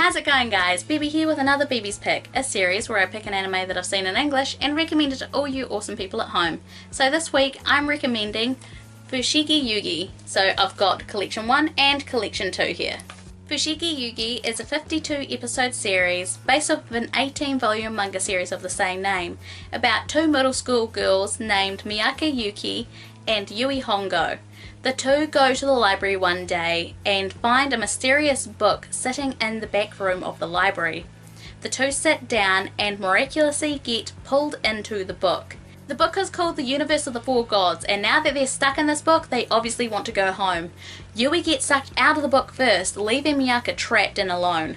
How's it going, guys? Bibi here with another Bibi's Pick, a series where I pick an anime that I've seen in English and recommend it to all you awesome people at home. So this week I'm recommending Fushigi Yuugi. So I've got Collection 1 and Collection 2 here. Fushigi Yuugi is a 52 episode series based off of an 18 volume manga series of the same name about two middle school girls named Miyake Yuki and Yui Hongo. The two go to the library one day and find a mysterious book sitting in the back room of the library. The two sit down and miraculously get pulled into the book. The book is called The Universe of the Four Gods, and now that they're stuck in this book, they obviously want to go home. Yui gets sucked out of the book first, leaving Miyake trapped and alone.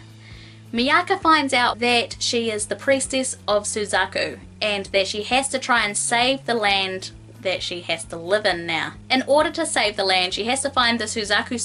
Miyake finds out that she is the priestess of Suzaku, and that she has to try and save the land that she has to live in now. In order to save the land, she has to find the Suzaku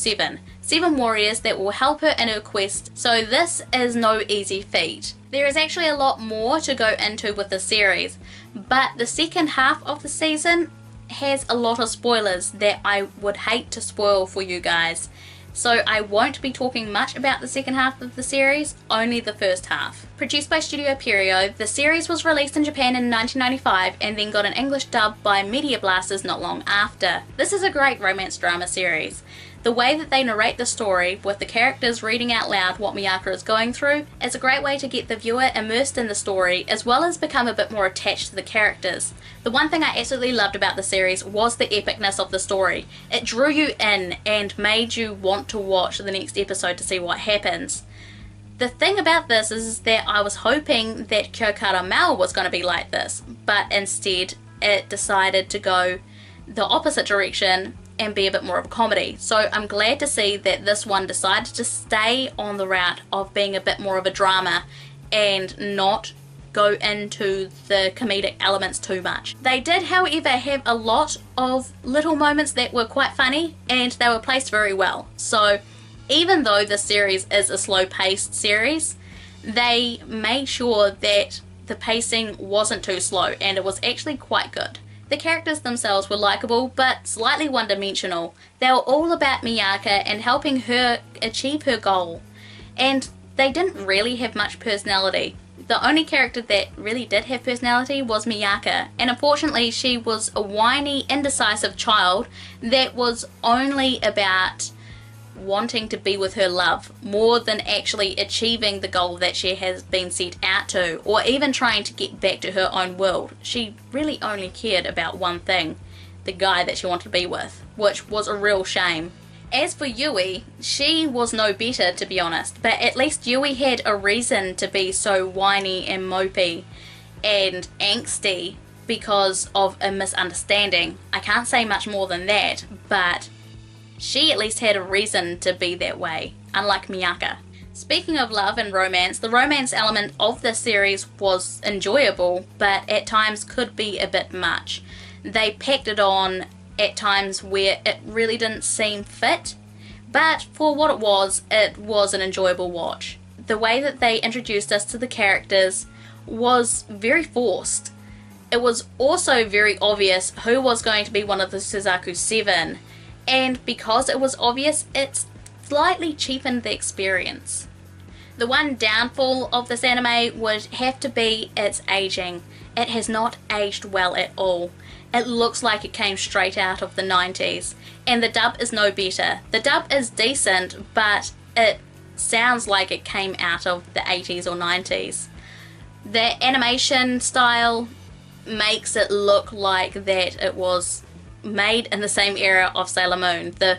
seven warriors that will help her in her quest, so this is no easy feat. There is actually a lot more to go into with the series, but the second half of the season has a lot of spoilers that I would hate to spoil for you guys. So I won't be talking much about the second half of the series, only the first half. Produced by Studio Pierrot, the series was released in Japan in 1995 and then got an English dub by Media Blasters not long after. This is a great romance drama series. The way that they narrate the story, with the characters reading out loud what Miyake is going through, is a great way to get the viewer immersed in the story as well as become a bit more attached to the characters. The one thing I absolutely loved about the series was the epicness of the story. It drew you in and made you want to watch the next episode to see what happens. The thing about this is that I was hoping that Kyokara Mao was going to be like this, but instead it decided to go the opposite direction and be a bit more of a comedy. So I'm glad to see that this one decided to stay on the route of being a bit more of a drama and not go into the comedic elements too much. They did, however, have a lot of little moments that were quite funny and they were placed very well. So even though the series is a slow-paced series, they made sure that the pacing wasn't too slow and it was actually quite good. The characters themselves were likeable but slightly one-dimensional. They were all about Miyake and helping her achieve her goal, and they didn't really have much personality. The only character that really did have personality was Miyake, and unfortunately she was a whiny, indecisive child that was only about wanting to be with her love more than actually achieving the goal that she has been set out to, or even trying to get back to her own world. She really only cared about one thing, the guy that she wanted to be with, which was a real shame. As for Yui, she was no better, to be honest, but at least Yui had a reason to be so whiny and mopey and angsty because of a misunderstanding. I can't say much more than that, but she at least had a reason to be that way, unlike Miyake. Speaking of love and romance, the romance element of this series was enjoyable, but at times could be a bit much. They packed it on at times where it really didn't seem fit, but for what it was an enjoyable watch. The way that they introduced us to the characters was very forced. It was also very obvious who was going to be one of the Suzaku 7, and because it was obvious, it slightly cheapened the experience. The one downfall of this anime would have to be its aging. It has not aged well at all. It looks like it came straight out of the 90s, and the dub is no better. The dub is decent, but it sounds like it came out of the 80s or 90s. The animation style makes it look like that it was made in the same era of Sailor Moon. The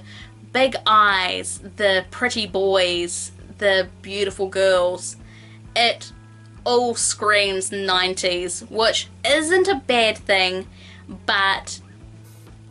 big eyes, the pretty boys, the beautiful girls, it all screams 90s, which isn't a bad thing, but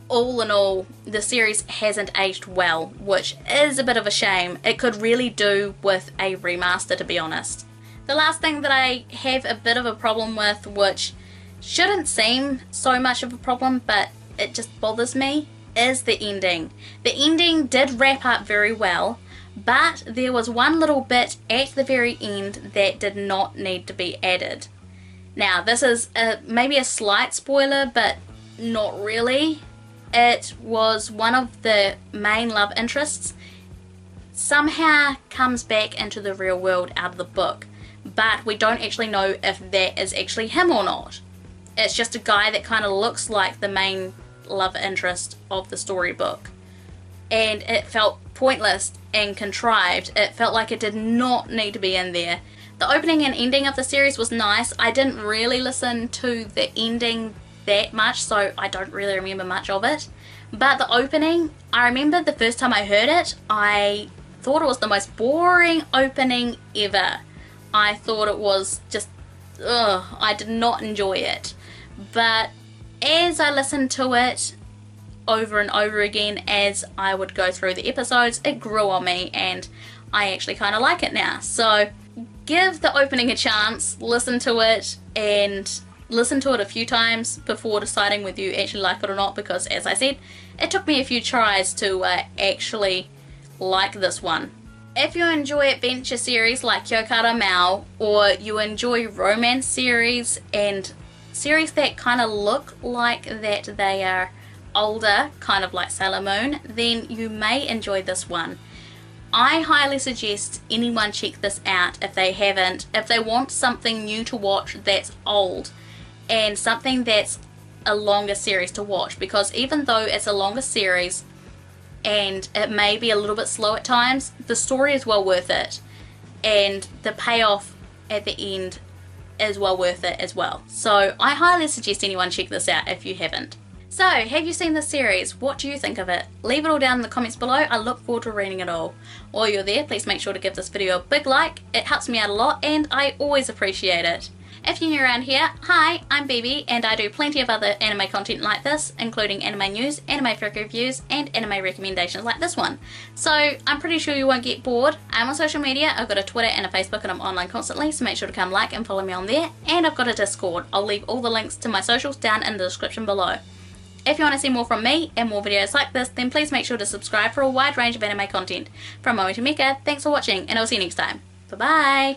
all in all, the series hasn't aged well, which is a bit of a shame. It could really do with a remaster, to be honest. The last thing that I have a bit of a problem with, which shouldn't seem so much of a problem, but it just bothers me, is the ending. The ending did wrap up very well, but there was one little bit at the very end that did not need to be added. Now, this is maybe a slight spoiler, but not really. It was one of the main love interests somehow comes back into the real world out of the book, but we don't actually know if that is actually him or not. It's just a guy that kind of looks like the main love interest of the storybook, and it felt pointless and contrived. It felt like it did not need to be in there. The opening and ending of the series was nice. I didn't really listen to the ending that much, so I don't really remember much of it. But the opening, I remember the first time I heard it, I thought it was the most boring opening ever. I thought it was just, I did not enjoy it. But as I listened to it over and over again, as I would go through the episodes, it grew on me and I actually kind of like it now. So give the opening a chance, listen to it, and listen to it a few times before deciding whether you actually like it or not, because as I said, it took me a few tries to actually like this one. If you enjoy adventure series like Kyokara Mao, or you enjoy romance series and series that kind of look like that they are older, kind of like Sailor Moon, then you may enjoy this one. I highly suggest anyone check this out if they haven't, if they want something new to watch that's old and something that's a longer series to watch, because even though it's a longer series and it may be a little bit slow at times, the story is well worth it, and the payoff at the end is well worth it as well. So I highly suggest anyone check this out if you haven't. So, have you seen this series? What do you think of it? Leave it all down in the comments below. I look forward to reading it all. While you're there, please make sure to give this video a big like. It helps me out a lot and I always appreciate it. If you're new around here, hi, I'm Bibi and I do plenty of other anime content like this, including anime news, anime figure reviews, and anime recommendations like this one. So I'm pretty sure you won't get bored. I'm on social media. I've got a Twitter and a Facebook and I'm online constantly, so make sure to come like and follow me on there. And I've got a Discord. I'll leave all the links to my socials down in the description below. If you want to see more from me and more videos like this, then please make sure to subscribe for a wide range of anime content. From Moe to Mecha, thanks for watching and I'll see you next time. Bye bye!